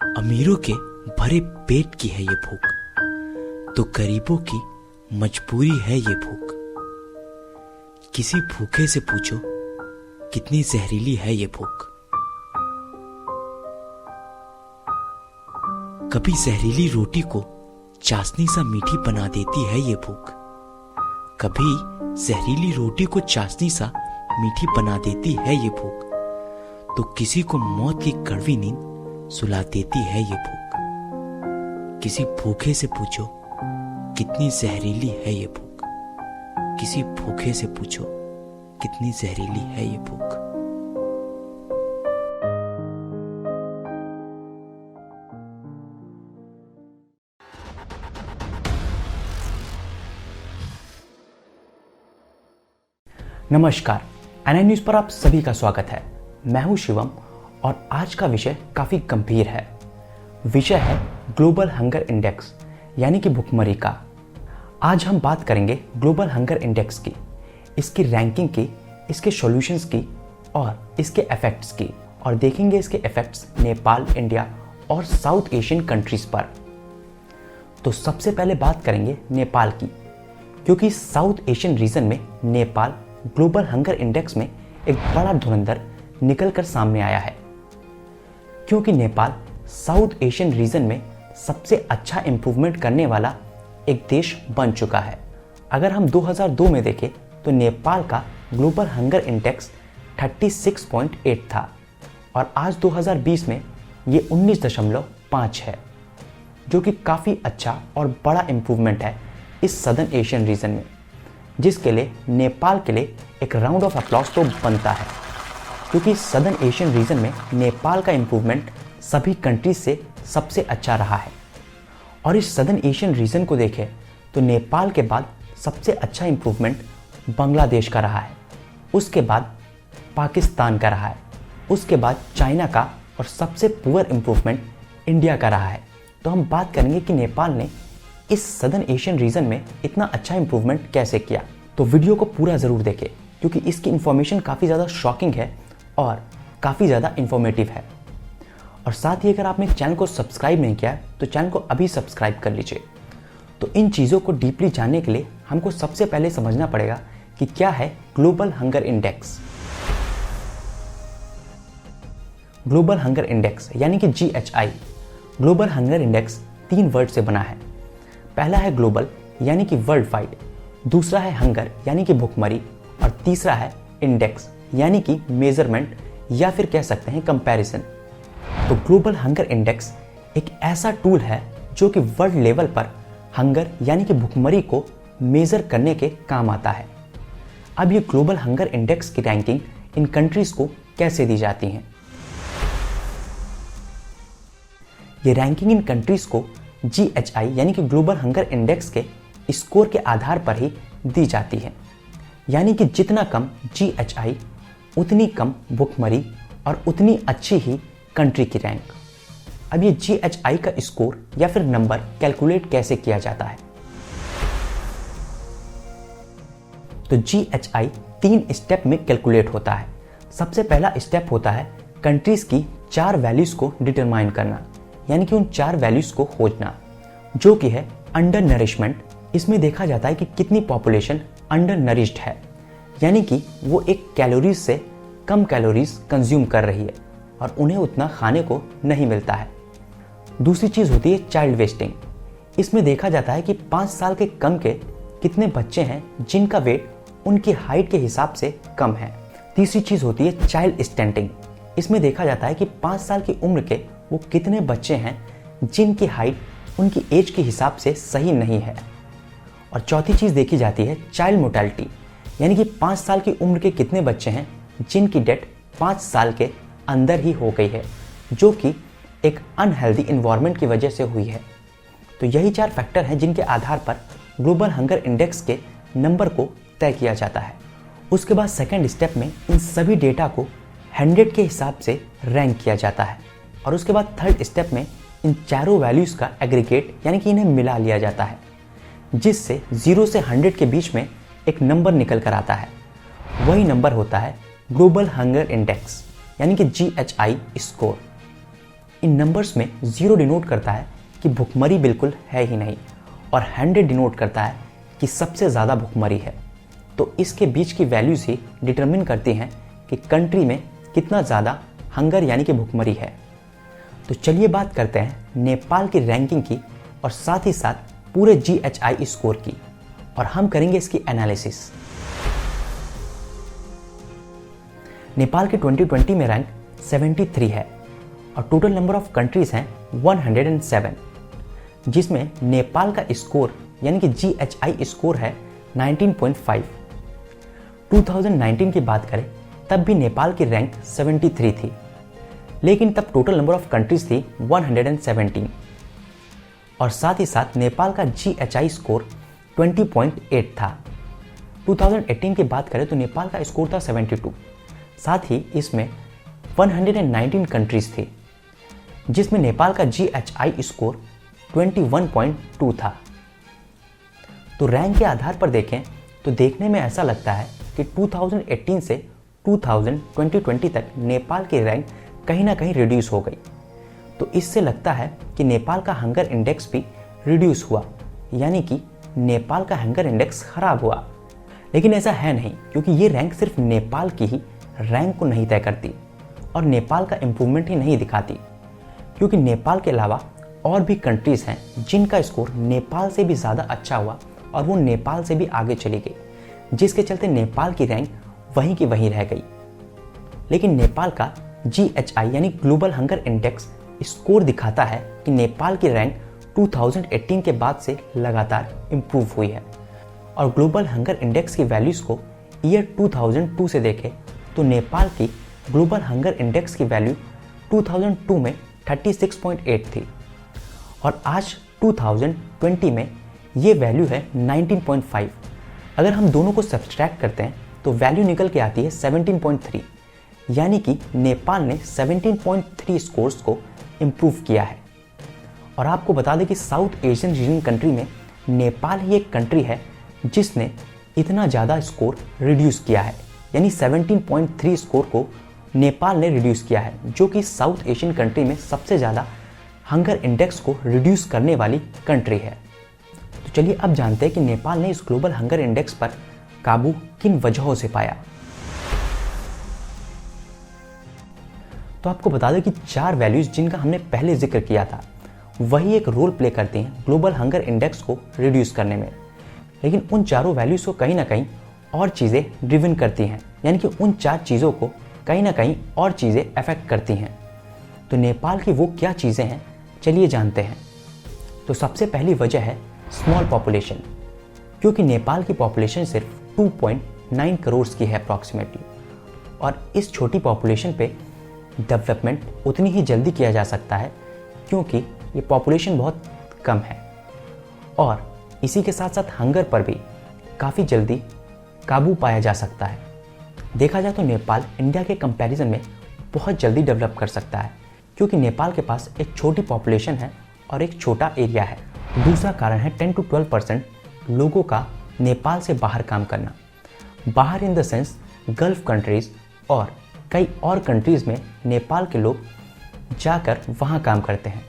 अमीरों के भरे पेट की है ये भूख, तो गरीबों की मजबूरी है ये भूख। किसी भूखे से पूछो कितनी जहरीली है ये भूख। कभी जहरीली रोटी को चाशनी सा मीठी बना देती है ये भूख। कभी जहरीली रोटी को चाशनी सा मीठी बना देती है ये भूख, तो किसी को मौत की कड़वी नींद सुला देती है ये भूख। किसी भूखे से पूछो कितनी जहरीली है ये भूख। किसी भूखे से पूछो कितनी जहरीली है ये भूख। नमस्कार, एनआई न्यूज़ पर आप सभी का स्वागत है। मैं हूं शिवम और आज का विषय काफ़ी गंभीर है। विषय है ग्लोबल हंगर इंडेक्स यानी कि भुखमरी का। आज हम बात करेंगे ग्लोबल हंगर इंडेक्स की, इसकी रैंकिंग की, इसके सॉल्यूशंस की और इसके इफेक्ट्स की, और देखेंगे इसके इफेक्ट्स नेपाल, इंडिया और साउथ एशियन कंट्रीज़ पर। तो सबसे पहले बात करेंगे नेपाल की, क्योंकि साउथ एशियन रीजन में नेपाल ग्लोबल हंगर इंडेक्स में एक बड़ा धुरंधर निकलकर सामने आया है। क्योंकि नेपाल साउथ एशियन रीजन में सबसे अच्छा इंप्रूवमेंट करने वाला एक देश बन चुका है। अगर हम 2002 में देखें तो नेपाल का ग्लोबल हंगर इंडेक्स 36.8 था और आज 2020 में ये 19.5 है, जो कि काफ़ी अच्छा और बड़ा इंप्रूवमेंट है इस सदर्न एशियन रीजन में, जिसके लिए नेपाल के लिए एक राउंड ऑफ अप्लॉज तो बनता है, क्योंकि सदर्न एशियन रीजन में नेपाल का इंप्रूवमेंट सभी कंट्रीज से सबसे अच्छा रहा है। और इस सदर्न एशियन रीजन को देखें तो नेपाल के बाद सबसे अच्छा इंप्रूवमेंट बांग्लादेश का रहा है, उसके बाद पाकिस्तान का रहा है, उसके बाद चाइना का, और सबसे पुअर इंप्रूवमेंट इंडिया का रहा है। तो हम बात करेंगे कि नेपाल ने इस सदर्न एशियन रीजन में इतना अच्छा इंप्रूवमेंट कैसे किया। तो वीडियो को पूरा ज़रूर देखें, क्योंकि इसकी इन्फॉर्मेशन काफ़ी ज़्यादा शॉकिंग है और काफ़ी ज़्यादा इन्फॉर्मेटिव है। और साथ ही अगर आपने चैनल को सब्सक्राइब नहीं किया तो चैनल को अभी सब्सक्राइब कर लीजिए। तो इन चीज़ों को डीपली जानने के लिए हमको सबसे पहले समझना पड़ेगा कि क्या है global hunger index. Global hunger index यानी कि GHI। Global hunger index 3 word से बना है। पहला है ग्लोबल यानी कि वर्ल्ड वाइड, दूसरा है हंगर यानी कि भुखमरी, और तीसरा है इंडेक्स यानी कि मेजरमेंट या फिर कह सकते हैं कंपैरिजन। तो ग्लोबल हंगर इंडेक्स एक ऐसा टूल है जो कि वर्ल्ड लेवल पर हंगर यानी कि भुखमरी को मेजर करने के काम आता है। अब ये ग्लोबल हंगर इंडेक्स की रैंकिंग इन कंट्रीज को कैसे दी जाती है? ये रैंकिंग इन कंट्रीज को GHI यानी कि ग्लोबल हंगर इंडेक्स के स्कोर के आधार पर ही दी जाती है। यानी कि जितना कम GHI उतनी कम भुखमरी और उतनी अच्छी ही कंट्री की रैंक। अब ये GHI का स्कोर या फिर नंबर कैलकुलेट कैसे किया जाता है? तो GHI 3 स्टेप में कैलकुलेट होता है। सबसे पहला स्टेप होता है कंट्रीज की 4 वैल्यूज को डिटरमाइन करना, यानी कि उन 4 वैल्यूज को खोजना, जो कि है अंडर नरिशमेंट। इसमें देखा जाता है कि कितनी पॉपुलेशन अंडर नरिश्ड है, यानी कि वो एक कैलोरीज से कम कैलोरीज कंज्यूम कर रही है और उन्हें उतना खाने को नहीं मिलता है। दूसरी चीज़ होती है चाइल्ड वेस्टिंग। इसमें देखा जाता है कि 5 साल के कम के कितने बच्चे हैं जिनका वेट उनकी हाइट के हिसाब से कम है। तीसरी चीज़ होती है चाइल्ड स्टंटिंग। इसमें देखा जाता है कि 5 साल की उम्र के वो कितने बच्चे हैं जिनकी हाइट उनकी एज के हिसाब से सही नहीं है। और चौथी चीज़ देखी जाती है चाइल्ड मोर्टेलिटी, यानी कि 5 साल की उम्र के कितने बच्चे हैं जिनकी डेथ 5 साल के अंदर ही हो गई है, जो कि एक अनहेल्दी इन्वायरमेंट की वजह से हुई है। तो यही 4 फैक्टर हैं जिनके आधार पर ग्लोबल हंगर इंडेक्स के नंबर को तय किया जाता है। उसके बाद सेकेंड स्टेप में इन सभी डेटा को 100 के हिसाब से रैंक किया जाता है, और उसके बाद थर्ड स्टेप में इन चारों वैल्यूज़ का एग्रीगेट यानी कि इन्हें मिला लिया जाता है, जिससे 0 से 100 के बीच में एक नंबर निकल कर आता है। वही नंबर होता है ग्लोबल हंगर इंडेक्स यानी कि GHI स्कोर। इन नंबर्स में 0 डिनोट करता है कि भुखमरी बिल्कुल है ही नहीं और 100 डिनोट करता है कि सबसे ज़्यादा भुखमरी है। तो इसके बीच की वैल्यूज ही डिटरमिन करती हैं कि कंट्री में कितना ज़्यादा हंगर यानी कि भुखमरी है। तो चलिए बात करते हैं नेपाल की रैंकिंग की और साथ ही साथ पूरे GHI स्कोर की, और हम करेंगे इसकी एनालिसिस। नेपाल की 2020 में रैंक 73 है और टोटल नंबर ऑफ कंट्रीज हैं 107, जिसमें नेपाल का स्कोर यानी कि GHI स्कोर है 19.5। 2019 की बात करें तब भी नेपाल की रैंक 73 थी, लेकिन तब टोटल नंबर ऑफ कंट्रीज थी 117 और साथ ही साथ नेपाल का GHI स्कोर 20.8 था। 2018 की बात करें तो नेपाल का स्कोर था 72, साथ ही इसमें 119 कंट्रीज थी, जिसमें नेपाल का GHI स्कोर 21.2 था। तो रैंक के आधार पर देखें तो देखने में ऐसा लगता है कि 2018 से 2020 तक नेपाल की रैंक कहीं ना कहीं रिड्यूस हो गई। तो इससे लगता है कि नेपाल का हंगर इंडेक्स भी रिड्यूस हुआ, यानी कि नेपाल का हंगर इंडेक्स खराब हुआ। लेकिन ऐसा है नहीं, क्योंकि ये रैंक सिर्फ नेपाल की ही रैंक को नहीं तय करती और नेपाल का इम्प्रूवमेंट ही नहीं दिखाती, क्योंकि नेपाल के अलावा और भी कंट्रीज हैं जिनका स्कोर नेपाल से भी ज़्यादा अच्छा हुआ और वो नेपाल से भी आगे चली गई, जिसके चलते नेपाल की रैंक वहीं की वहीं रह गई। लेकिन नेपाल का GHI यानी ग्लोबल हंगर इंडेक्स स्कोर दिखाता है कि नेपाल की रैंक 2018 के बाद से लगातार इम्प्रूव हुई है। और ग्लोबल हंगर इंडेक्स की वैल्यूज़ को ईयर 2002 से देखें तो नेपाल की ग्लोबल हंगर इंडेक्स की वैल्यू 2002 में 36.8 थी और आज 2020 में ये वैल्यू है 19.5। अगर हम दोनों को सब्सट्रैक्ट करते हैं तो वैल्यू निकल के आती है 17.3, यानी कि नेपाल ने 17.3 स्कोर्स को इम्प्रूव किया है। और आपको बता दें कि साउथ एशियन रीजन कंट्री में नेपाल ही एक कंट्री है जिसने इतना ज़्यादा स्कोर रिड्यूस किया है, यानी 17.3 स्कोर को नेपाल ने रिड्यूस किया है, जो कि साउथ एशियन कंट्री में सबसे ज़्यादा हंगर इंडेक्स को रिड्यूस करने वाली कंट्री है। तो चलिए अब जानते हैं कि नेपाल ने इस ग्लोबल हंगर इंडेक्स पर काबू किन वजहों से पाया। तो आपको बता दें कि 4 वैल्यूज जिनका हमने पहले जिक्र किया था वही एक रोल प्ले करती हैं ग्लोबल हंगर इंडेक्स को रिड्यूस करने में, लेकिन उन चारों वैल्यूज को कहीं ना कहीं और चीज़ें ड्रिवन करती हैं, यानी कि उन 4 चीज़ों को कहीं ना कहीं और चीज़ें अफेक्ट करती हैं। तो नेपाल की वो क्या चीज़ें हैं, चलिए जानते हैं। तो सबसे पहली वजह है स्मॉल पॉपुलेशन, क्योंकि नेपाल की पॉपुलेशन सिर्फ 2.9 करोड़ की है अप्रॉक्सीमेटली, और इस छोटी पॉपुलेशन पे डेवलपमेंट उतनी ही जल्दी किया जा सकता है क्योंकि ये पॉपुलेशन बहुत कम है। और इसी के साथ साथ हंगर पर भी काफ़ी जल्दी काबू पाया जा सकता है। देखा जाए तो नेपाल इंडिया के कंपैरिजन में बहुत जल्दी डेवलप कर सकता है, क्योंकि नेपाल के पास एक छोटी पॉपुलेशन है और एक छोटा एरिया है। दूसरा कारण है 10 to 12% लोगों का नेपाल से बाहर काम करना, बाहर in the sense gulf countries और कई और कंट्रीज़ में नेपाल के लोग जाकर वहाँ काम करते हैं,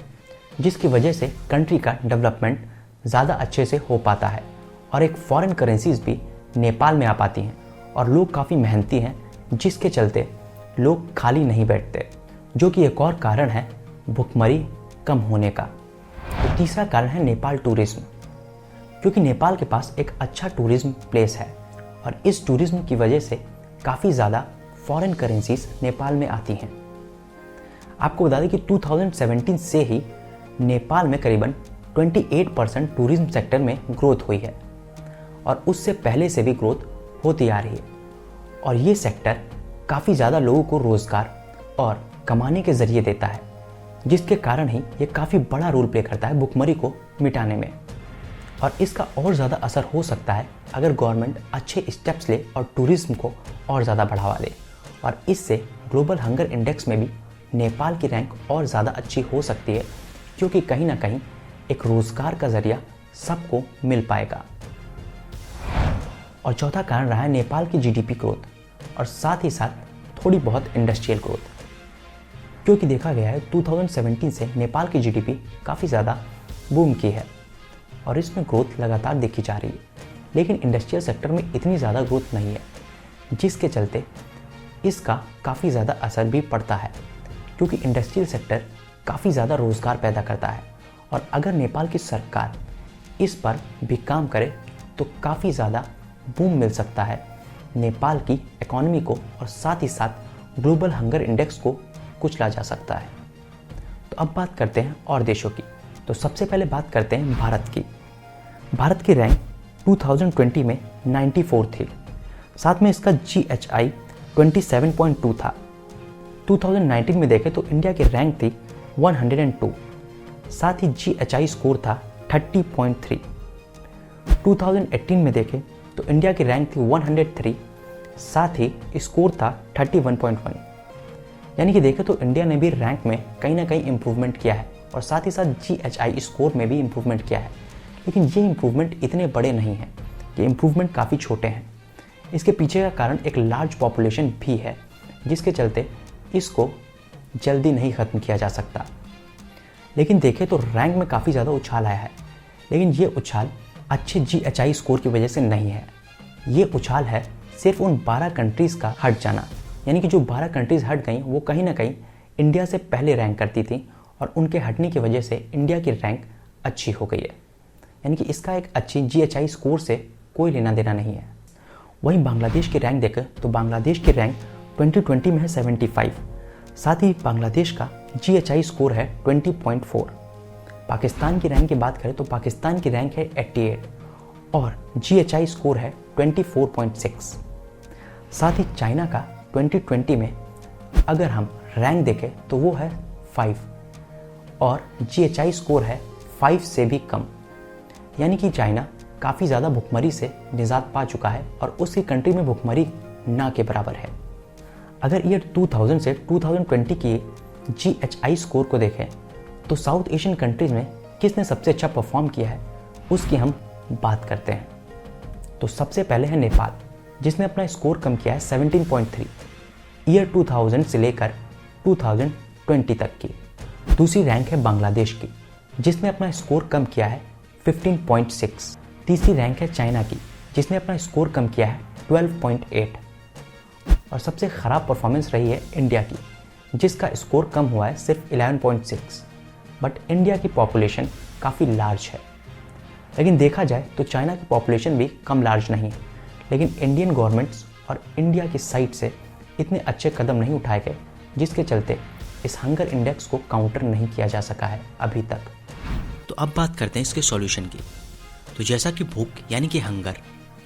जिसकी वजह से कंट्री का डेवलपमेंट ज़्यादा अच्छे से हो पाता है और एक फॉरेन करेंसीज भी नेपाल में आ पाती हैं और लोग काफ़ी मेहनती हैं, जिसके चलते लोग खाली नहीं बैठते, जो कि एक और कारण है भुखमरी कम होने का। तो तीसरा कारण है नेपाल टूरिज्म, क्योंकि नेपाल के पास एक अच्छा टूरिज्म प्लेस है और इस टूरिज्म की वजह से काफ़ी ज़्यादा फॉरेन करेंसीज नेपाल में आती हैं। आपको बता दें कि 2017 से ही नेपाल में करीबन 28% टूरिज्म सेक्टर में ग्रोथ हुई है और उससे पहले से भी ग्रोथ होती आ रही है, और ये सेक्टर काफ़ी ज़्यादा लोगों को रोज़गार और कमाने के ज़रिए देता है, जिसके कारण ही ये काफ़ी बड़ा रोल प्ले करता है भुखमरी को मिटाने में। और इसका और ज़्यादा असर हो सकता है अगर गवर्नमेंट अच्छे स्टेप्स ले और टूरिज्म को और ज़्यादा बढ़ावा दे, और इससे ग्लोबल हंगर इंडेक्स में भी नेपाल की रैंक और ज़्यादा अच्छी हो सकती है, क्योंकि कहीं ना कहीं एक रोज़गार का ज़रिया सबको मिल पाएगा। और चौथा कारण रहा है नेपाल की GDP ग्रोथ और साथ ही साथ थोड़ी बहुत इंडस्ट्रियल ग्रोथ। क्योंकि देखा गया है 2017 से नेपाल की जीडीपी काफ़ी ज़्यादा बूम की है और इसमें ग्रोथ लगातार देखी जा रही है, लेकिन इंडस्ट्रियल सेक्टर में इतनी ज़्यादा ग्रोथ नहीं है, जिसके चलते इसका काफ़ी ज़्यादा असर भी पड़ता है, क्योंकि इंडस्ट्रियल सेक्टर काफ़ी ज़्यादा रोज़गार पैदा करता है और अगर नेपाल की सरकार इस पर भी काम करे तो काफ़ी ज़्यादा बूम मिल सकता है नेपाल की इकोनॉमी को और साथ ही साथ ग्लोबल हंगर इंडेक्स को कुचला जा सकता है। तो अब बात करते हैं और देशों की। तो सबसे पहले बात करते हैं भारत की। भारत की रैंक 2020 में 94 थी, साथ में इसका GHI 27.2 था। 2019 में देखें तो इंडिया की रैंक थी 102, साथ ही GHI स्कोर था 30.3। 2018 में देखें तो इंडिया की रैंक थी 103, साथ ही स्कोर था 31.1। यानी कि देखें तो इंडिया ने भी रैंक में कहीं ना कहीं इम्प्रूवमेंट किया है और साथ ही साथ GHI स्कोर में भी इम्प्रूवमेंट किया है, लेकिन ये इम्प्रूवमेंट इतने बड़े नहीं हैं, ये इम्प्रूवमेंट काफ़ी छोटे हैं। इसके पीछे का कारण एक लार्ज पॉपुलेशन भी है, जिसके चलते इसको जल्दी नहीं ख़त्म किया जा सकता। लेकिन देखें तो रैंक में काफ़ी ज़्यादा उछाल आया है, लेकिन ये उछाल अच्छे GHI स्कोर की वजह से नहीं है। ये उछाल है सिर्फ उन 12 कंट्रीज़ का हट जाना, यानी कि जो 12 कंट्रीज़ हट गई वो कहीं ना कहीं इंडिया से पहले रैंक करती थी और उनके हटने की वजह से इंडिया की रैंक अच्छी हो गई है। यानी कि इसका एक अच्छी GHI स्कोर से कोई लेना देना नहीं है। वहीं बांग्लादेश की रैंक देखें तो बांग्लादेश की रैंक 2020 में है 75, साथ ही बांग्लादेश का GHI स्कोर है 20.4। पाकिस्तान की रैंक की बात करें तो पाकिस्तान की रैंक है 88 और GHI स्कोर है 24.6। साथ ही चाइना का 2020 में अगर हम रैंक देखें तो वो है 5 और GHI स्कोर है 5 से भी कम। यानी कि चाइना काफ़ी ज़्यादा भुखमरी से निजात पा चुका है और उसकी कंट्री में भुखमरी ना के बराबर है। अगर ईयर 2000 से 2020 की GHI स्कोर को देखें तो साउथ एशियन कंट्रीज़ में किसने सबसे अच्छा परफॉर्म किया है उसकी हम बात करते हैं। तो सबसे पहले है नेपाल, जिसने अपना स्कोर कम किया है 17.3 ईयर 2000 से लेकर 2020 तक की। दूसरी रैंक है बांग्लादेश की, जिसने अपना स्कोर कम किया है 15.6। तीसरी रैंक है चाइना की, जिसने अपना स्कोर कम किया है 12.8। और सबसे ख़राब परफॉर्मेंस रही है इंडिया की, जिसका स्कोर कम हुआ है सिर्फ 11.6। बट इंडिया की पॉपुलेशन काफ़ी लार्ज है, लेकिन देखा जाए तो चाइना की पॉपुलेशन भी कम लार्ज नहीं है, लेकिन इंडियन गवर्नमेंट्स और इंडिया की साइड से इतने अच्छे कदम नहीं उठाए गए, जिसके चलते इस हंगर इंडेक्स को काउंटर नहीं किया जा सका है अभी तक। तो अब बात करते हैं इसके सॉल्यूशन की। तो जैसा कि भूख यानी कि हंगर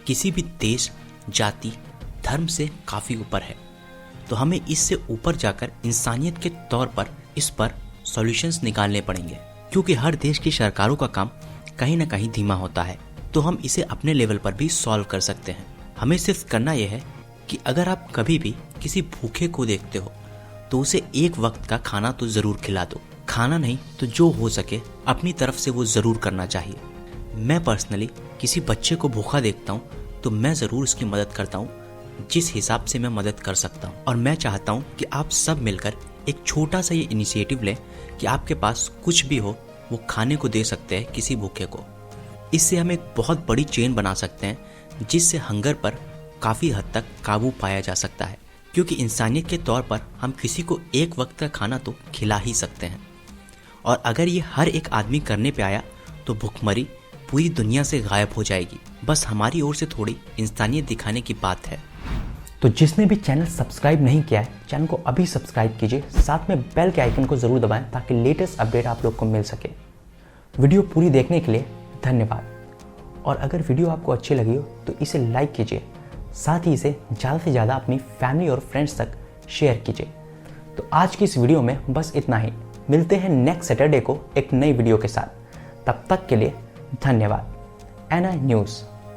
किसी भी देश, जाति, धर्म से काफ़ी ऊपर है, तो हमें इससे ऊपर जाकर इंसानियत के तौर पर इस पर सॉल्यूशंस निकालने पड़ेंगे, क्योंकि हर देश की सरकारों का काम कहीं ना कहीं धीमा होता है। तो हम इसे अपने लेवल पर भी सॉल्व कर सकते हैं। हमें सिर्फ करना यह है कि अगर आप कभी भी किसी भूखे को देखते हो तो उसे एक वक्त का खाना तो ज़रूर खिला दो। खाना नहीं तो जो हो सके अपनी तरफ से वो ज़रूर करना चाहिए। मैं पर्सनली किसी बच्चे को भूखा देखता हूँ तो मैं ज़रूर उसकी मदद करता हूँ जिस हिसाब से मैं मदद कर सकता हूँ। और मैं चाहता हूँ कि आप सब मिलकर एक छोटा सा ये इनिशिएटिव लें कि आपके पास कुछ भी हो वो खाने को दे सकते हैं किसी भूखे को। इससे हम एक बहुत बड़ी चेन बना सकते हैं जिससे हंगर पर काफ़ी हद तक काबू पाया जा सकता है, क्योंकि इंसानियत के तौर पर हम किसी को एक वक्त का खाना तो खिला ही सकते हैं। और अगर ये हर एक आदमी करने पे आया तो भुखमरी पूरी दुनिया से गायब हो जाएगी। बस हमारी ओर से थोड़ी इंसानियत दिखाने की बात है। तो जिसने भी चैनल सब्सक्राइब नहीं किया है, चैनल को अभी सब्सक्राइब कीजिए, साथ में बेल के आइकन को ज़रूर दबाएं ताकि लेटेस्ट अपडेट आप लोग को मिल सके। वीडियो पूरी देखने के लिए धन्यवाद। और अगर वीडियो आपको अच्छी लगी हो तो इसे लाइक कीजिए, साथ ही इसे ज़्यादा से ज़्यादा अपनी फैमिली और फ्रेंड्स तक शेयर कीजिए। तो आज की इस वीडियो में बस इतना ही। मिलते हैं नेक्स्ट सैटरडे को एक नई वीडियो के साथ। तब तक के लिए धन्यवाद। NI news.